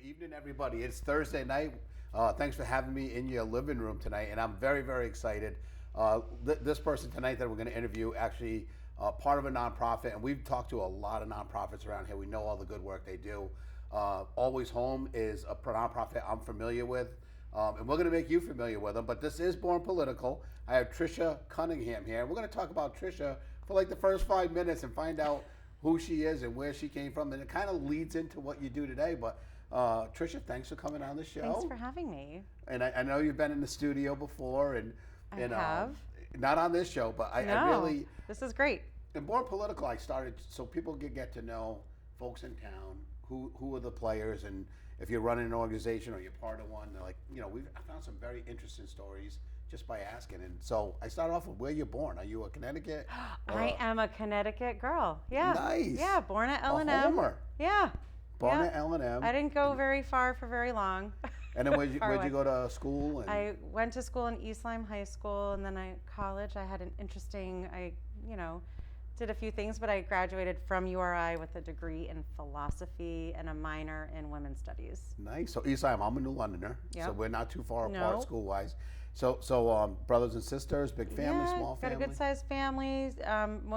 evening, everybody. It's Thursday night. Thanks for having me in your living room tonight, and I'm very, very excited. This person tonight that we're going to interview actually part of a nonprofit, and we've talked to a lot of nonprofits around here. We know all the good work they do. Always Home is a nonprofit I'm familiar with, and we're going to make you familiar with them. But this is Born Political. I have Tricia Cunningham here. We're going to talk about Tricia for like the first 5 minutes and find out who she is and where she came from, and it kind of leads into what you do today. But Tricia, thanks for coming on the show. Thanks for having me. And I know you've been in the studio before, and I have. Not on this show, but I really. This is great. In Born Political, I started so people could get to know folks in town, who are the players, and if you're running an organization or you're part of one, they're like, I found some very interesting stories just by asking. And so I started off with where you're born. Are you a Connecticut? I am a Connecticut girl. Yeah. Nice. Yeah, born at L&M. A homer. Yeah. Born at L&M. I didn't go very far for very long. And then where'd you go to school? And I went to school in East Lyme High School, and then college. I had an interesting, did a few things, but I graduated from URI with a degree in philosophy and a minor in women's studies. Nice. So East Lyme, I'm a New Londoner, Yep. so we're not too far apart school-wise. So brothers and sisters, big family, small family? Got a good-sized family.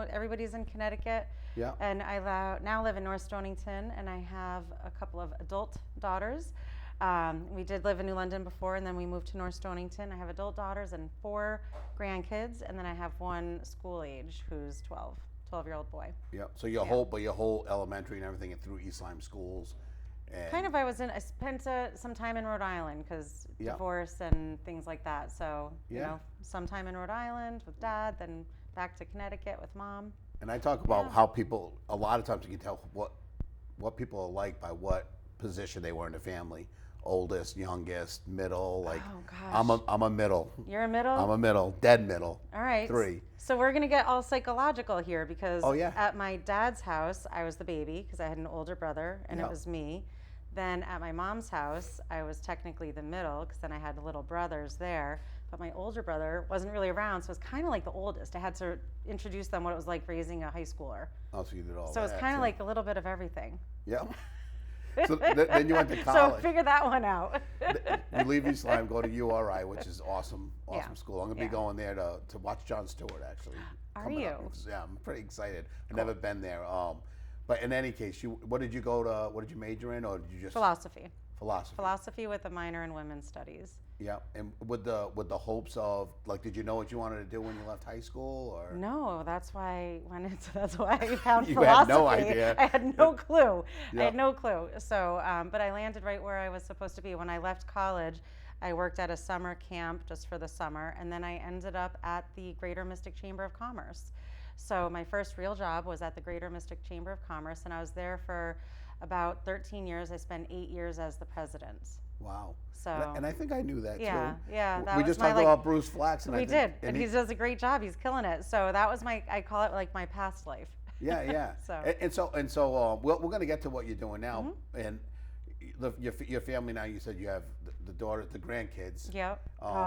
Everybody's in Connecticut. Yeah. And I now live in North Stonington, and I have a couple of adult daughters. We did live in New London before, and then we moved to North Stonington. I have adult daughters and 4 grandkids, and then I have one school age who's 12-year-old boy. Yeah. So your whole elementary and everything through East Lyme schools. And Kind of. I spent some time in Rhode Island because divorce and things like that. So some time in Rhode Island with dad, then back to Connecticut with mom. And I talk about how people, a lot of times you can tell what people are like by what position they were in the family. Oldest, youngest, middle. Like, oh gosh. I'm a middle. You're a middle? I'm a middle, dead middle. All right. 3. So we're gonna get all psychological here because at my dad's house I was the baby because I had an older brother and it was me. Then at my mom's house I was technically the middle because then I had little brothers there. But my older brother wasn't really around, so it was kind of like the oldest. I had to introduce them what it was like raising a high schooler. Oh, so you did all that. So it's kind of like a little bit of everything. Yeah. So then you went to college. So figure that one out. You leave East Lyme, go to URI, which is awesome school. I'm going to be Yeah. going there to watch Jon Stewart, actually. Are you? Yeah, I'm pretty excited. I've never been there. But in any case, what did you major in, or did you just... Philosophy. Philosophy. Philosophy with a minor in women's studies. Yeah, and with the hopes of, like, did you know what you wanted to do when you left high school, or? No, that's why I found You philosophy. had no idea. I had no clue. Yeah. I had no clue. So, but I landed right where I was supposed to be. When I left college, I worked at a summer camp just for the summer, and then I ended up at the Greater Mystic Chamber of Commerce. So my first real job was at the Greater Mystic Chamber of Commerce, and I was there for about 13 years. I spent 8 years as the president. Wow. So, and I think I knew that too. Yeah. We just talked about Bruce Flax. We did, and he does a great job. He's killing it. So that was I call it like my past life. Yeah. So we're going to get to what you're doing now, and your family now. You said you have the daughter, the grandkids. Yep.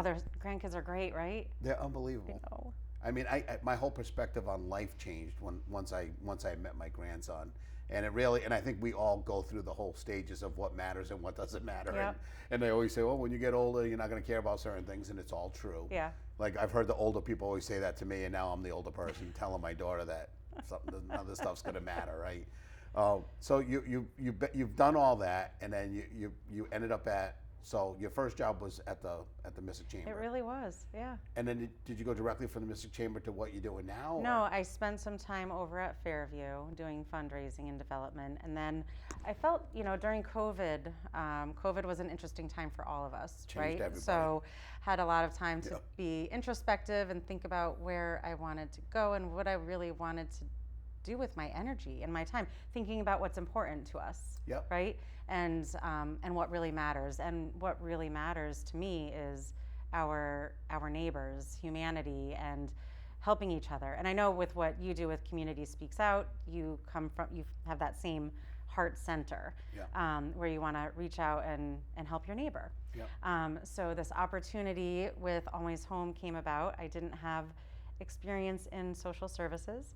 Their grandkids are great, right? They're unbelievable. I know. I mean, my whole perspective on life changed once I met my grandson. And I think we all go through the whole stages of what matters and what doesn't matter. Yep. And they always say, well, when you get older, you're not going to care about certain things, and it's all true. Yeah. Like, I've heard the older people always say that to me, and now I'm the older person telling my daughter that none of this stuff's going to matter, right? So you've done all that, and then you ended up so your first job was at the Mystic Chamber. It really was, yeah. And then did you go directly from the Mystic Chamber to what you're doing now? No, I spent some time over at Fairview doing fundraising and development. And then I felt, during COVID, COVID was an interesting time for all of us, Changed right? everybody. So had a lot of time to be introspective and think about where I wanted to go and what I really wanted to do with my energy and my time, thinking about what's important to us, right? And what really matters. And what really matters to me is our neighbors, humanity, and helping each other. And I know with what you do with Community Speaks Out, you have that same heart center where you want to reach out and help your neighbor. So this opportunity with Always Home came about. I didn't have experience in social services,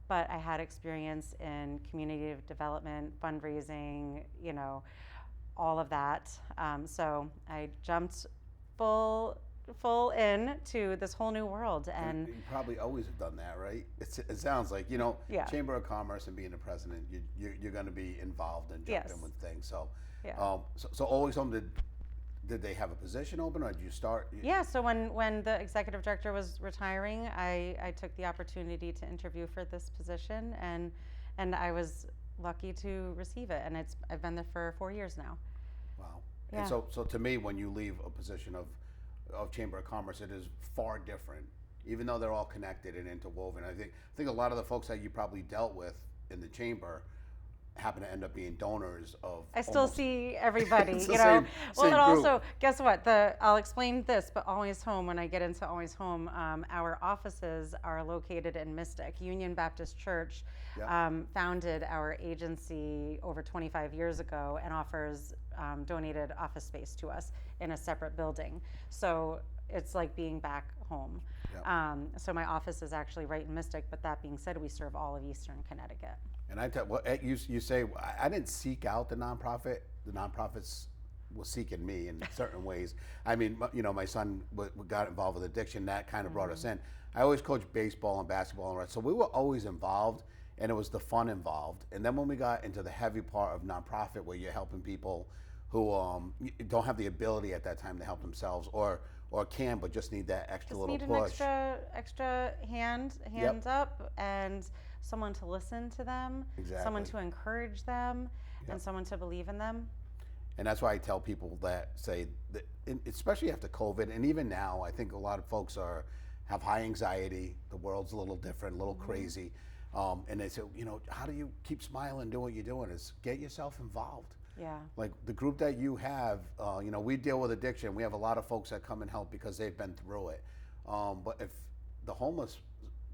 but I had experience in community development, fundraising, all of that. So I jumped full in to this whole new world. And you probably always have done that, right? It sounds like, yeah. Chamber of Commerce and being the president, you're going to be involved and jump in with things. So, yeah. So Always Home, did they have a position open, or did you start? Yeah, so when the executive director was retiring, I took the opportunity to interview for this position, and I was lucky to receive it, and I've been there for 4 years now. Wow. Yeah. And so to me, when you leave a position of Chamber of Commerce, it is far different, even though they're all connected and interwoven. I think a lot of the folks that you probably dealt with in the chamber happen to end up being donors of. I still see everybody, It's you the know. same Well, and group. also, guess what? I'll explain this, but Always Home, when I get into Always Home, our offices are located in Mystic. Union Baptist Church founded our agency over 25 years ago and offers donated office space to us in a separate building. So it's like being back home. So my office is actually right in Mystic, but that being said, we serve all of Eastern Connecticut. And you say, I didn't seek out the nonprofit. The nonprofits was seeking me in certain ways. I mean, my son got involved with addiction. That kind of brought us in. I always coached baseball and basketball, and so we were always involved, and it was the fun involved. And then when we got into the heavy part of nonprofit, where you're helping people who don't have the ability at that time to help themselves, or can, but just need that extra little push. Just need an extra hands up, and someone to listen to them, someone to encourage them, and someone to believe in them. And that's why I tell people that say, that, especially after COVID, and even now, I think a lot of folks have high anxiety. The world's a little different, a little crazy. And they say, how do you keep smiling, do what you're doing? Is get yourself involved. Yeah. Like the group that you have, we deal with addiction. We have a lot of folks that come and help because they've been through it. But if the homeless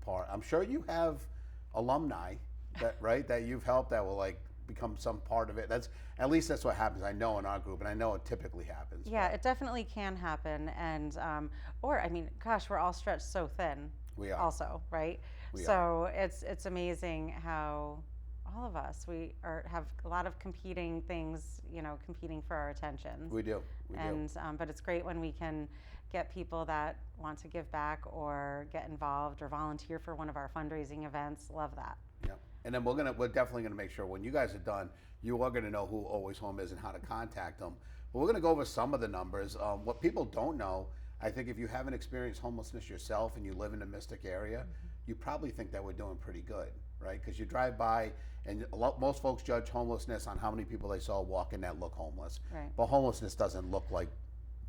part, I'm sure you have alumni that you've helped that will become some part of it. At least that's what happens. I know in our group, and I know it typically happens. Yeah, it definitely can happen. And we're all stretched so thin. We are also, right? So it's amazing how all of us have a lot of competing things, competing for our attention. We do. But it's great when we can get people that want to give back or get involved or volunteer for one of our fundraising events. Love that. Yeah. And then we're definitely gonna make sure when you guys are done, you are gonna know who Always Home is and how to contact them. But we're gonna go over some of the numbers. What people don't know, I think if you haven't experienced homelessness yourself and you live in the Mystic area, you probably think that we're doing pretty good, right? Because you drive by and most folks judge homelessness on how many people they saw walking that look homeless. Right. But homelessness doesn't look like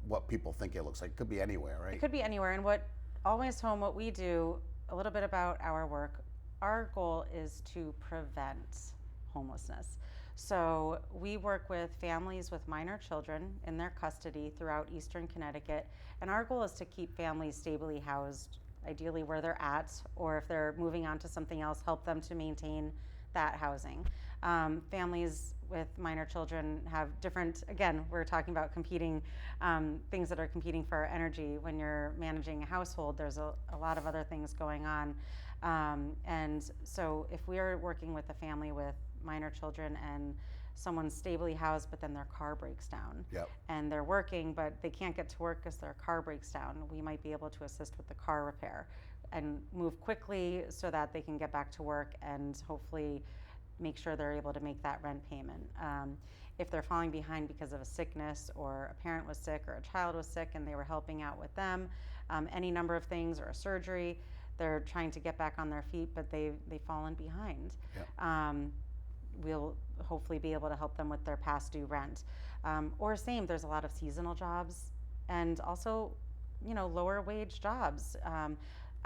what people think it looks like. It could be anywhere, right? It could be anywhere. And what we do, a little bit about our work, our goal is to prevent homelessness. So we work with families with minor children in their custody throughout Eastern Connecticut. And our goal is to keep families stably housed, ideally where they're at, or if they're moving on to something else, help them to maintain that housing. Families with minor children have different, again, we're talking about competing, things that are competing for our energy. When you're managing a household, there's a lot of other things going on. And so if we're working with a family with minor children and someone's stably housed, but then their car breaks down, and they're working, but they can't get to work because their car breaks down, we might be able to assist with the car repair and move quickly so that they can get back to work and hopefully make sure they're able to make that rent payment. If they're falling behind because of a sickness, or a parent was sick or a child was sick and they were helping out with them, any number of things, or a surgery, they're trying to get back on their feet, but they've fallen behind. We'll hopefully be able to help them with their past due rent. Or there's a lot of seasonal jobs and also, lower wage jobs.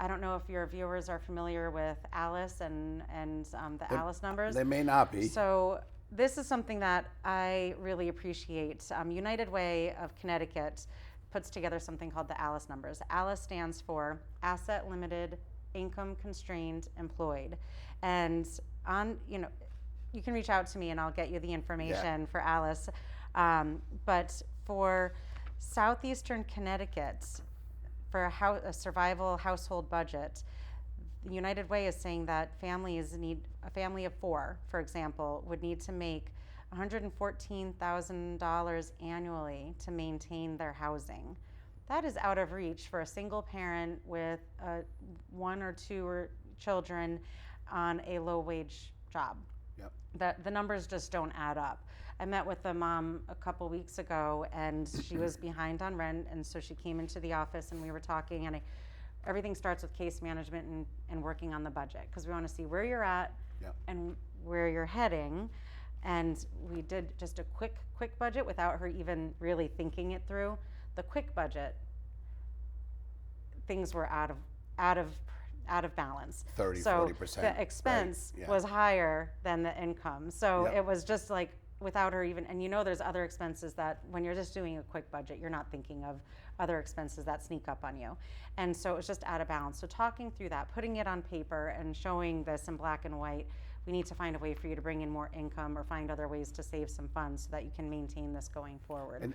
I don't know if your viewers are familiar with ALICE and the ALICE numbers. They may not be. So this is something that I really appreciate. United Way of Connecticut puts together something called the ALICE numbers. ALICE stands for Asset Limited, Income Constrained, Employed. And you can reach out to me and I'll get you the information for ALICE. But for Southeastern Connecticut, for a survival household budget, United Way is saying that families need, a family of 4, for example, would need to make $114,000 annually to maintain their housing. That is out of reach for a single parent with one or two children on a low-wage job. Yep. The numbers just don't add up. I met with a mom a couple weeks ago, and she was behind on rent, and so she came into the office, and we were talking, and everything starts with case management and working on the budget, because we want to see where you're at Yep. and where you're heading. And we did just a quick budget without her even really thinking it through. The quick budget, things were out of balance. 30, so 40%. The expense right? Yeah. was higher than the income. So Yep. it was just like without her even, and there's other expenses that when you're just doing a quick budget, you're not thinking of other expenses that sneak up on you. And so it was just out of balance. So talking through that, putting it on paper and showing this in black and white, we need to find a way for you to bring in more income or find other ways to save some funds so that you can maintain this going forward.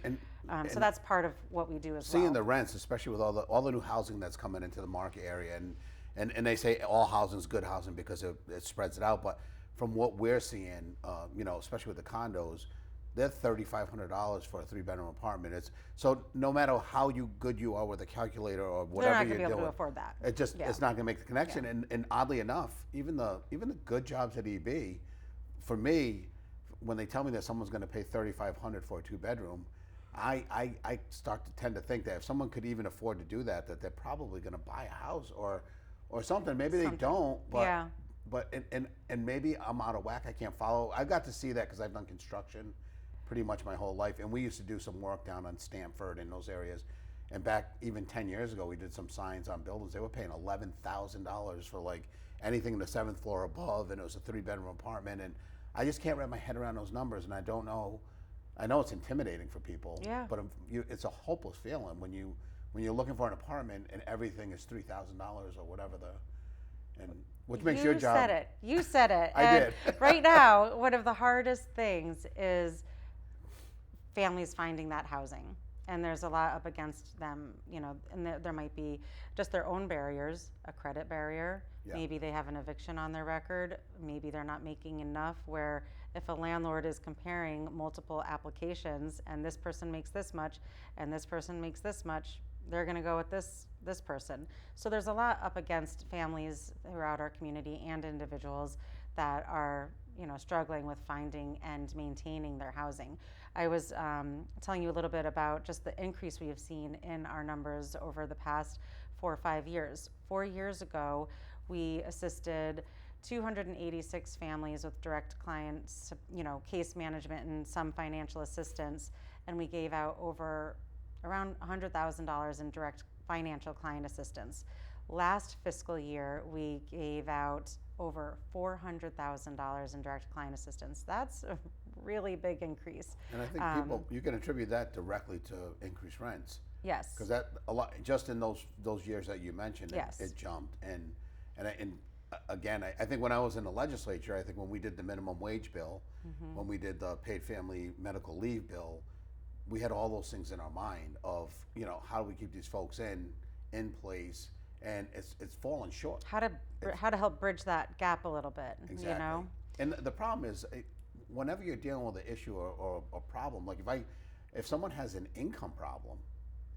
So that's part of what we do as well. Seeing the rents, especially with all the new housing that's coming into the market area, and they say all housing is good housing because it spreads it out, but from what we're seeing, especially with the condos, they're $3,500 for a 3-bedroom apartment. So no matter how good you are with a calculator or whatever they're not you're going to be able doing, to afford that. It's not going to make the connection. Yeah. And oddly enough, even the good jobs at EB, for me, when they tell me that someone's going to pay $3,500 for a 2-bedroom, I start to tend to think that if someone could even afford to do that they're probably going to buy a house or something. Maybe they don't, but. Yeah. But and maybe I'm out of whack. I can't follow. I got to see that because I've done construction pretty much my whole life, and we used to do some work down on Stamford in those areas. And back even 10 years ago, we did some signs on buildings. They were paying $11,000 for like anything in the 7th floor above, and it was a 3-bedroom apartment. And I just can't wrap my head around those numbers, and I don't know. I know it's intimidating for people, yeah. But it's a hopeless feeling when you're looking for an apartment and everything is $3,000 or whatever which makes your job. You said it. I did. Right now, one of the hardest things is families finding that housing. And there's a lot up against them, and there might be just their own barriers, a credit barrier. Yeah. Maybe they have an eviction on their record. Maybe they're not making enough, where if a landlord is comparing multiple applications and this person makes this much and this person makes this much, they're going to go with this person. So there's a lot up against families throughout our community and individuals that are, struggling with finding and maintaining their housing. I was telling you a little bit about just the increase we have seen in our numbers over the past 4 or 5 years. 4 years ago, we assisted 286 families with direct clients, case management and some financial assistance, and we gave out around $100,000 in direct financial client assistance. Last fiscal year, we gave out over $400,000 in direct client assistance. That's a really big increase. And I think you can attribute that directly to increased rents. Yes. Because that a lot just in those years that you mentioned, yes. it jumped. And again, I think when I was in the legislature, I think when we did the minimum wage bill, mm-hmm. when we did the paid family medical leave bill, we had all those things in our mind of, how do we keep these folks in place, and it's fallen short. How to help bridge that gap a little bit, exactly. And the problem is, whenever you're dealing with an issue or a problem, like if someone has an income problem,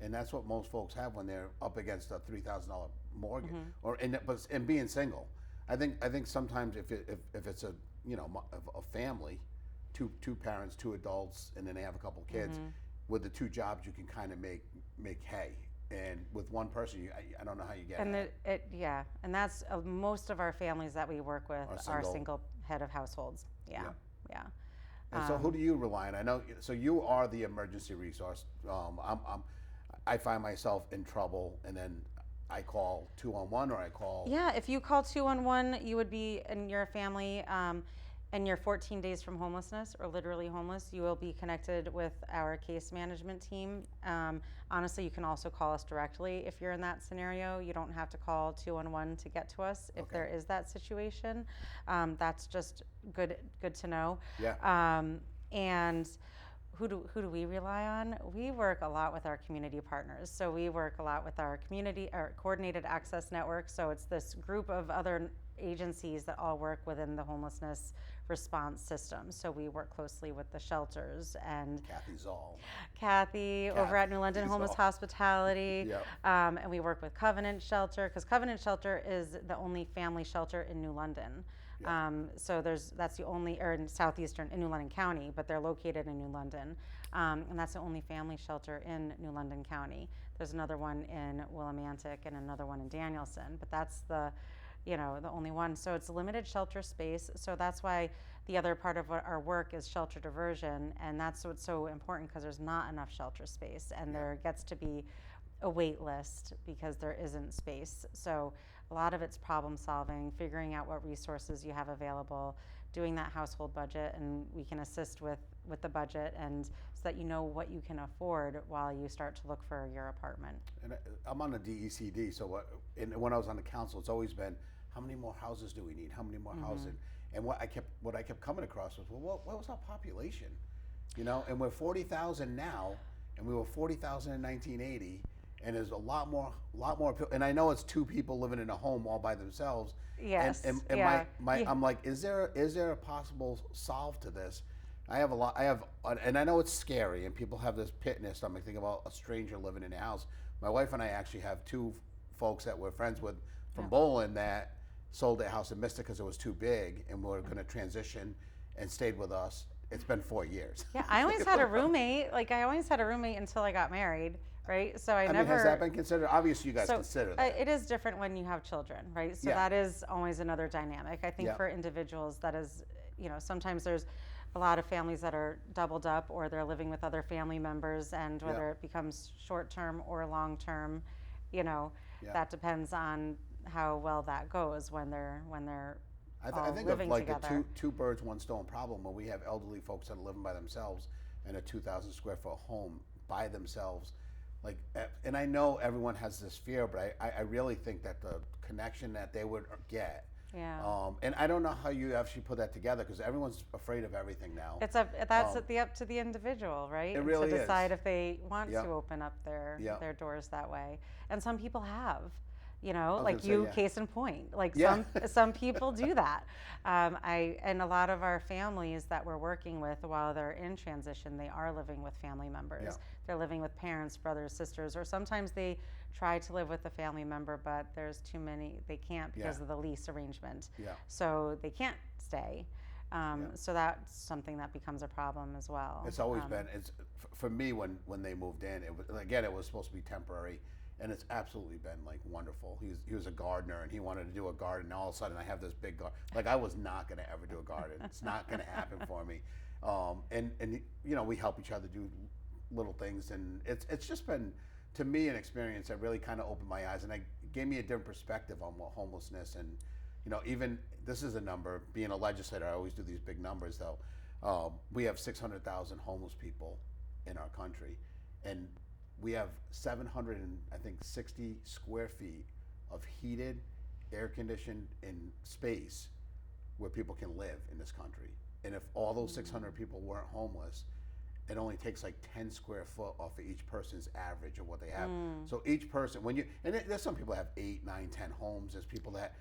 and that's what most folks have when they're up against a $3,000 mortgage, mm-hmm. and being single, I think sometimes if it's a family, two parents, 2 adults, and then they have a couple kids. Mm-hmm. With the 2 jobs, you can kind of make hay, and with one person, I don't know how you get it. And that's most of our families that we work with are single head of households. Yeah. And so, who do you rely on? I know. So you are the emergency resource. I find myself in trouble, and then I call 211, or I call. Yeah, if you call 211, you would be in your family. And you're 14 days from homelessness or literally homeless, you will be connected with our case management team. Honestly, you can also call us directly if you're in that scenario. You don't have to call 211 to get to us if there is that situation. That's just good to know. Yeah. And who do we rely on? We work a lot with our community partners. So we work a lot with our coordinated access network. So it's this group of other agencies that all work within the homelessness response system. So we work closely with the shelters and Kathy over at New London Homeless Hospitality. Yep. And we work with Covenant Shelter, because Covenant Shelter is the only family shelter in New London. So that's the only, or in Southeastern, in New London County, but they're located in New London. And that's the only family shelter in New London County. There's another one in Willimantic and another one in Danielson, but that's the only one. So it's limited shelter space. So that's why the other part of our work is shelter diversion. And that's what's so important, because there's not enough shelter space, and there gets to be a wait list because there isn't space. So a lot of it's problem solving, figuring out what resources you have available, doing that household budget, and we can assist with the budget, and so that you know what you can afford while you start to look for your apartment. And I'm on the DECD, so when I was on the council, it's always been, how many more houses do we need? How many more housing? And what I kept coming across was, well, what was our population? And we're 40,000 now, and we were 40,000 in 1980, and there's a lot more. And I know it's two people living in a home all by themselves. Yes. And I'm like, is there a possible solve to this? And I know it's scary, and people have this pit in their stomach thinking about a stranger living in their house. My wife and I actually have two folks that we're friends with from Bowling that sold their house and missed it because it was too big, and we're going to transition, and stayed with us. It's been 4 years. Yeah, I always had a roommate. I always had a roommate until I got married, right? So I never. Has that been considered? Obviously, you guys consider that. It is different when you have children, right? So that is always another dynamic. I think for individuals, that is, sometimes there's a lot of families that are doubled up, or they're living with other family members, and whether it becomes short-term or long-term, that depends on how well that goes when they're I think living of like together. the two birds, one stone problem, where we have elderly folks that are living by themselves in a 2,000 square foot home by themselves. And I know everyone has this fear, but I really think that the connection that they would get. Yeah. And I don't know how you actually put that together, because everyone's afraid of everything now. That's up to the individual, right? It really to decide is. if they want to open up their doors that way. And some people have. Case in point. Some people do that. And a lot of our families that we're working with, while they're in transition, they are living with family members. Yeah. They're living with parents, brothers, sisters, or sometimes they try to live with a family member, but there's too many. They can't because of the lease arrangement. Yeah. So they can't stay. So that's something that becomes a problem as well. It's always been. For me, when they moved in, it was supposed to be temporary. And it's absolutely been wonderful. He was a gardener, and he wanted to do a garden. And all of a sudden, I have this big garden. I was not going to ever do a garden. It's not going to happen for me. And we help each other do little things, and it's just been, to me, an experience that really kind of opened my eyes, and it gave me a different perspective on what homelessness and even this is a number. Being a legislator, I always do these big numbers though. We have 600,000 homeless people in our country, and we have 760 square feet of heated, air-conditioned space where people can live in this country. And if all those 600 people weren't homeless, it only takes 10 square foot off of each person's average of what they have. So each person, there's some people that have 8, 9, 10 homes. There's people that,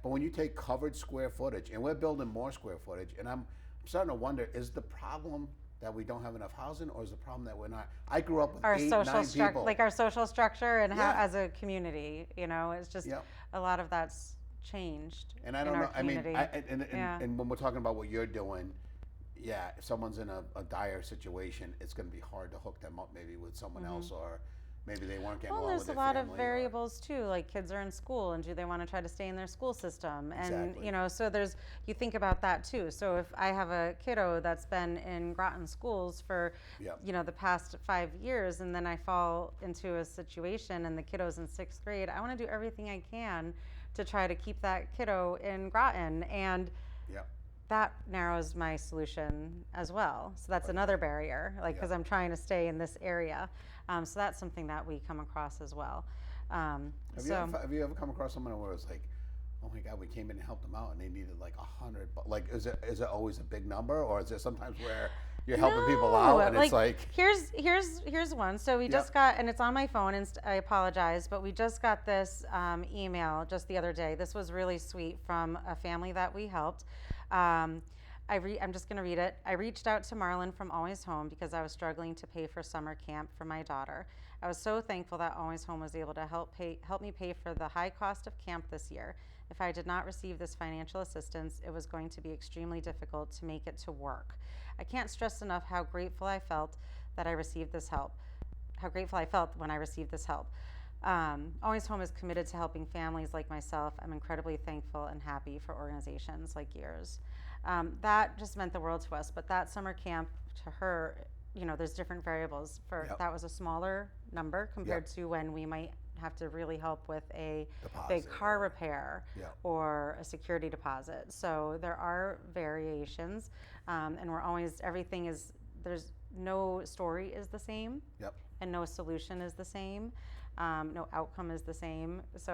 but when you take covered square footage, and we're building more square footage, and I'm starting to wonder, is the problem that we don't have enough housing, or is the problem that we're not? I grew up with 8, 9 people. Our social structure and how, as a community, it's just a lot of that's changed. And I don't know. And when we're talking about what you're doing, if someone's in a dire situation, it's going to be hard to hook them up maybe with someone else, or maybe they weren't getting along with their family. Well, there's a lot of variables too. Kids are in school, and do they want to try to stay in their school system? And so you think about that too. So if I have a kiddo that's been in Groton schools for the past 5 years, and then I fall into a situation and the kiddo's in 6th grade, I want to do everything I can to try to keep that kiddo in Groton, and that narrows my solution as well. So that's another barrier, because I'm trying to stay in this area. So that's something that we come across as well. Have you ever come across someone where it's oh my God, we came in and helped them out, and they needed 100? But is it always a big number, or is there sometimes where you're helping people out, and it's like here's one. So we just got, and it's on my phone, and I apologize, but we just got this email just the other day. This was really sweet from a family that we helped. I'm just going to read it. I reached out to Marlon from Always Home because I was struggling to pay for summer camp for my daughter. I was so thankful that Always Home was able to help me pay for the high cost of camp this year. If I did not receive this financial assistance, it was going to be extremely difficult to make it to work. I can't stress enough how grateful I felt that I received this help. How grateful I felt when I received this help. Always Home is committed to helping families like myself. I'm incredibly thankful and happy for organizations like yours. That just meant the world to us. But that summer camp, to her, there's different variables. That was a smaller number compared to when we might have to really help with a big car repair or a security deposit. So there are variations, and there's no story is the same, and no solution is the same, no outcome is the same. So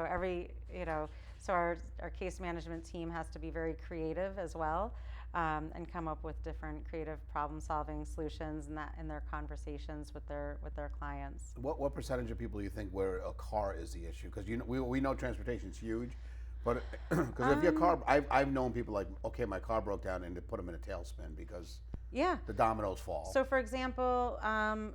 our case management team has to be very creative as well, and come up with different creative problem-solving solutions in their conversations with their clients. What percentage of people do you think where a car is the issue? Because we know transportation is huge, but because if your car, I've known people like, okay, my car broke down, and they put them in a tailspin because the dominoes fall. So for example,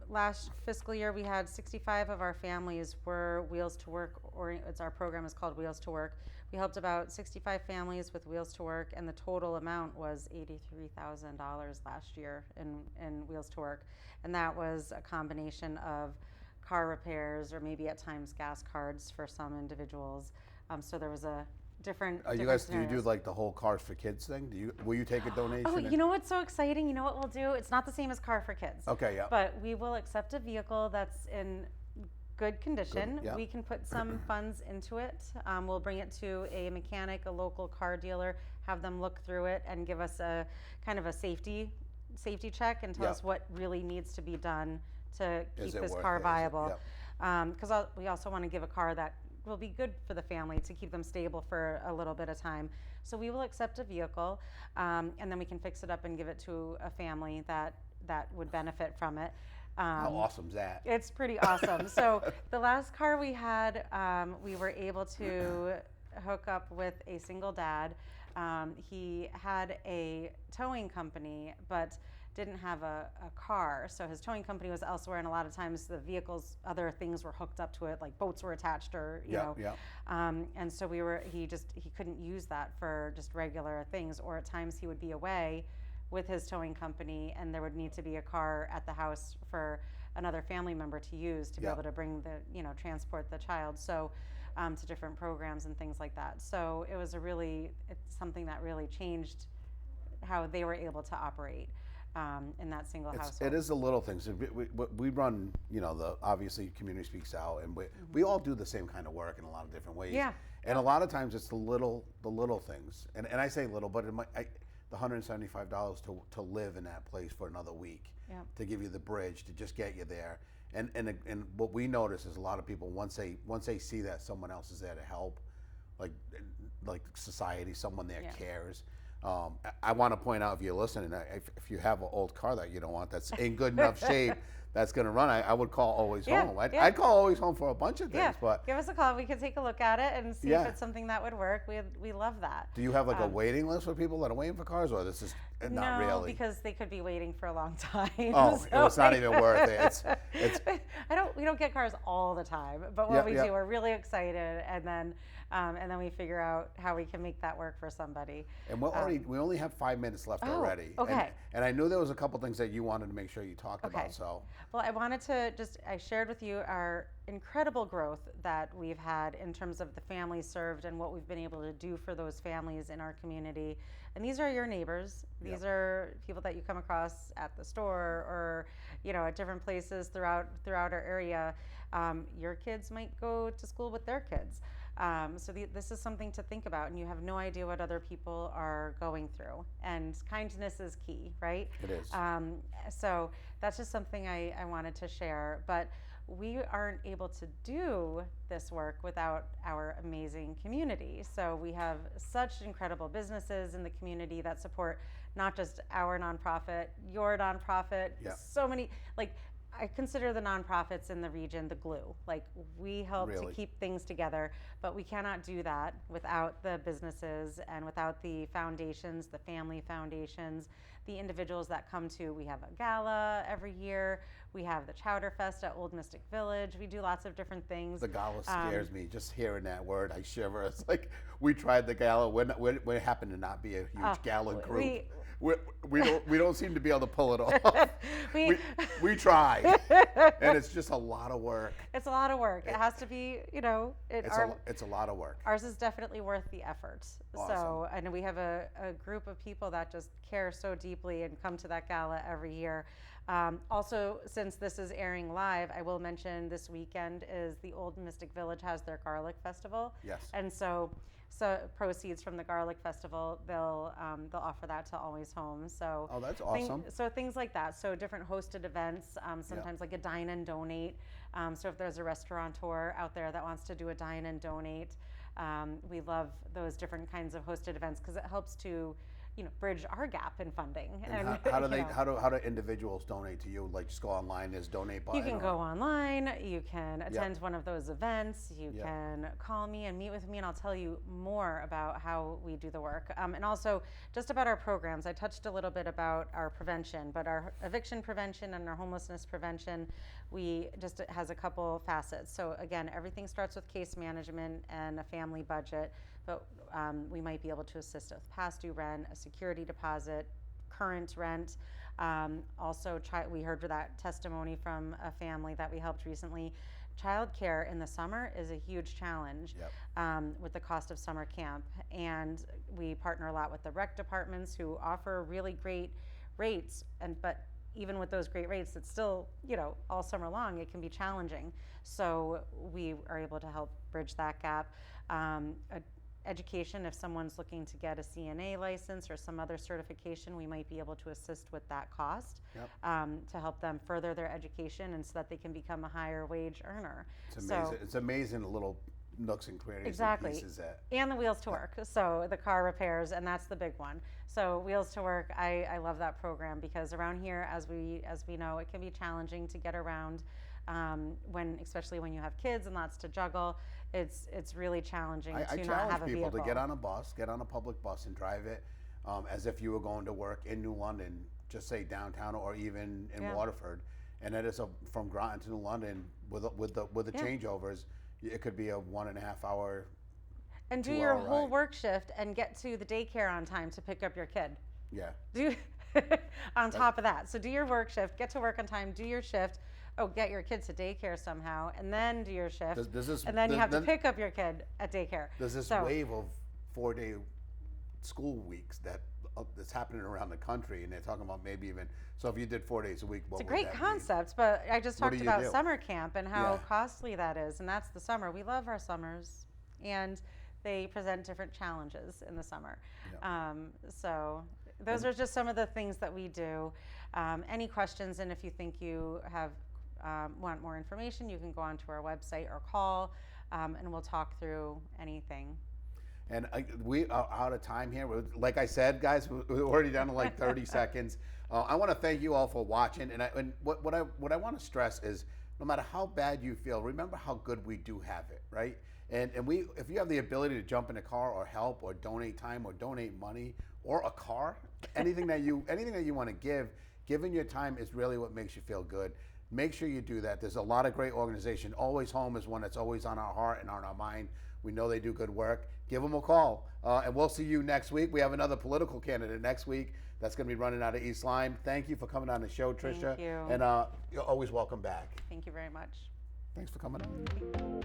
last fiscal year we had 65 of our families were Wheels to Work, or our program is called Wheels to Work. We helped about 65 families with Wheels to Work, and the total amount was $83,000 last year in Wheels to Work. And that was a combination of car repairs or maybe at times gas cards for some individuals. So there was a different you guys, do you do like the whole Cars for Kids thing? Will you take a donation? Oh, you know what's so exciting? You know what we'll do? It's not the same as Car for Kids. Okay, yeah. But we will accept a vehicle that's in good condition. Good, yeah. We can put some funds into it. We'll bring it to a mechanic, a local car dealer, have them look through it and give us a kind of a safety check and tell us what really needs to be done to keep this car viable. Because we also want to give a car that will be good for the family to keep them stable for a little bit of time. So we will accept a vehicle, and then we can fix it up and give it to a family that would benefit from it. How awesome is that? It's pretty awesome. So the last car we had, we were able to hook up with a single dad. He had a towing company, but didn't have a car. So his towing company was elsewhere, and a lot of times the vehicles, other things were hooked up to it, like boats were attached, or you know. And so he couldn't use that for just regular things, or at times he would be away with his towing company, and there would need to be a car at the house for another family member to use to be able to bring transport the child. So to different programs and things like that. So it's something that really changed how they were able to operate in that single household. It is the little things. We run, obviously Community Speaks Out, and we all do the same kind of work in a lot of different ways. Yeah. And a lot of times it's the little things. And I say little, but the $175 to live in that place for another week, to give you the bridge, to just get you there. And what we notice is a lot of people, once they see that someone else is there to help, like society, someone there cares. I want to point out, if you're listening, if you have an old car that you don't want, that's in good enough shape, that's going to run, I would call Always Home. I'd call Always Home for a bunch of things. But give us a call. We could take a look at it and see if it's something that would work. We love that. Do you have a waiting list for people that are waiting for cars, or this is not really? No, because they could be waiting for a long time. Oh, so it's not even worth it. We don't get cars all the time, but when we do, we're really excited, and then we figure out how we can make that work for somebody. And we only have 5 minutes left already. Okay. And I knew there was a couple things that you wanted to make sure you talked about. So. Well, I wanted to I shared with you our incredible growth that we've had in terms of the families served and what we've been able to do for those families in our community. And these are your neighbors. These are people that you come across at the store or, at different places throughout our area. Your kids might go to school with their kids. So this is something to think about, and you have no idea what other people are going through. And kindness is key, right? It is. So that's just something I wanted to share. But we aren't able to do this work without our amazing community. So we have such incredible businesses in the community that support not just our nonprofit, your nonprofit, so many, like, I consider the nonprofits in the region the glue. Like, we help to keep things together, but we cannot do that without the businesses and without the foundations, the family foundations, the individuals that come to. We have a gala every year. We have the Chowder Fest at Old Mystic Village. We do lots of different things. The gala scares me. Just hearing that word, I shiver. It's like, we tried the gala. We happen to not be a huge gala group. We don't seem to be able to pull it off. we try, and it's just a lot of work. It's a lot of work. It has to be, it's a lot of work. Ours is definitely worth the effort. Awesome. So, and we have a group of people that just care so deeply and come to that gala every year. Also, since this is airing live, I will mention this weekend is the Old Mystic Village has their Garlic Festival. Yes. And so proceeds from the Garlic Festival, they'll offer that to Always Home. So that's awesome. So things like that. So different hosted events, sometimes like a dine and donate. So if there's a restaurateur out there that wants to do a dine and donate, we love those different kinds of hosted events because it helps to bridge our gap in funding. And how do individuals donate to you? Like, just go online, there's donate button? You can go online, you can attend one of those events, you can call me and meet with me, and I'll tell you more about how we do the work. And also just about our programs. I touched a little bit about our prevention, but our eviction prevention and our homelessness prevention, it has a couple facets. So again, everything starts with case management and a family budget, but we might be able to assist with past due rent, a security deposit, current rent. Also, we heard that testimony from a family that we helped recently. Childcare in the summer is a huge challenge with the cost of summer camp. And we partner a lot with the rec departments who offer really great rates. But even with those great rates, it's still, all summer long, it can be challenging. So we are able to help bridge that gap. Education, if someone's looking to get a CNA license or some other certification, we might be able to assist with that cost to help them further their education and so that they can become a higher wage earner. It's amazing. It's amazing the little nooks and crannies and pieces and the Wheels to Work. So the car repairs, and that's the big one. So Wheels to Work, I love that program because around here, as we know, it can be challenging to get around. Especially when you have kids and lots to juggle, it's really challenging to not have a vehicle. I challenge people to get on a bus, get on a public bus and drive it as if you were going to work in New London, just say downtown or even in Waterford. And it is from Groton to New London with the changeovers, it could be a 1.5 hour. And do your whole work shift and get to the daycare on time to pick up your kid. Yeah. On top of that, so do your work shift, get to work on time, do your shift. Get your kid to daycare somehow, and then do your shift, and then you have to pick up your kid at daycare. There's this wave of 4-day school weeks that's happening around the country, and they're talking about maybe even, so if you did 4 days a week, what it's a would great that concept, mean? but I just talked about summer camp and how costly that is, and that's the summer. We love our summers, and they present different challenges in the summer. So those are just some of the things that we do. Any questions, and if you think you want more information, you can go onto our website or call, and we'll talk through anything. And we are out of time here. Like I said, guys, we're already down to like 30 seconds. I want to thank you all for watching. And what I want to stress is, no matter how bad you feel, remember how good we do have it, right? And if you have the ability to jump in a car or help or donate time or donate money or a car, anything that you want to give, giving your time is really what makes you feel good. Make sure you do that. There's a lot of great organization. Always Home is one that's always on our heart and on our mind. We know they do good work. Give them a call. And we'll see you next week. We have another political candidate next week that's going to be running out of East Lyme. Thank you for coming on the show, Tricia. Thank you. And you're always welcome back. Thank you very much. Thanks for coming on.